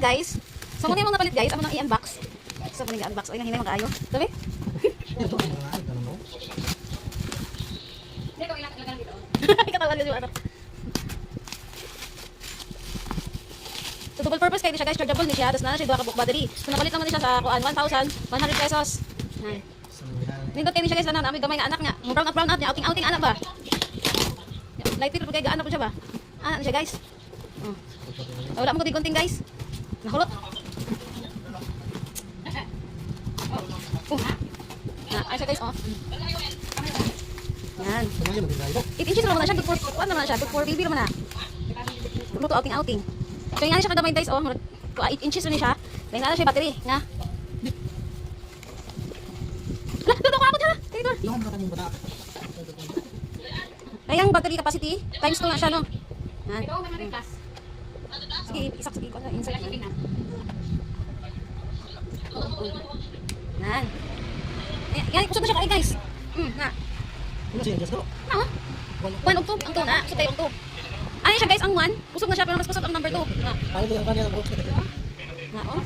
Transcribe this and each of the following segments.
guys. So muna yung mga napalit guys, amo nang i-unbox. So muna i-unbox, ay nahinay makaayo. Sabi? Katawan kasi yung ano. So double purpose kayo siya guys, chargeable ni siya, tapos na siya duha ka book battery. So napalit naman ni siya sa 1,100 pesos. Yan. Nindot kayo ni siya guys, na namin gamay nga anak nga. Mo brown out niya, outing anak ba? Light fit kay gaan na po siya ba? Anak siya guys. Wala mo ko gunting guys. Nahulot. Ay siya guys, oh. Yan. 8 inches naman na siya, good for, ano naman siya, good for baby naman na. Luto outing. So yung nga siya kagamay guys, oh. 8 inches na siya. May nga na siya battery, nga. Lah, luto ko ako dyan. Tinidor. Ay, ang battery capacity, times 2 na siya, no? Yan. Sige, sige ko na insert. Yan. Yan, kusog na siya kain guys. Na. Na, oh. 1 og 2, ang 2 na. Kusog tayo og 2. Ano siya guys, ang 1. Kusog na siya, pero mas kusog ang number 2. Na. Na, oh.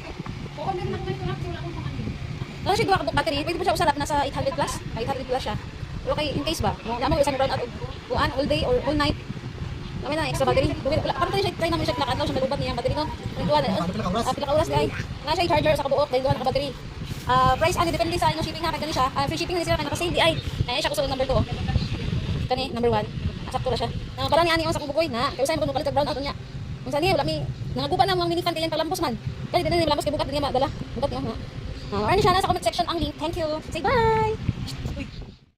Ano siya duha ka battery? Pwede po siya usarap nasa 800 plus. 800 plus siya. Pero kay in case ba, wala mo isang brown out buwan all day or all night. Kami na extra battery. Parang tayo siya try namin siya nakadlaw siya nalubat niya ang battery no. Pila ka oras guys. Nga siya charger sa kabuok dahil duha na ka battery. Price ani depende sa inyo shipping ha kay siya. Free shipping ni sila kay naka-sale di ay. Ay siya kusog number 2. Kani number 1. Sakto ra siya. Para ni ani ang sa kubukoy na. Kay usay mo palit brown out niya. Kung saan niya wala mi nangaguba na mga minifan kay yan palambos man. Kaya dinhi palambos kay bukat niya madala. Bukat niya ha. Ano siya nasa comment section ang link. Thank you. Say bye.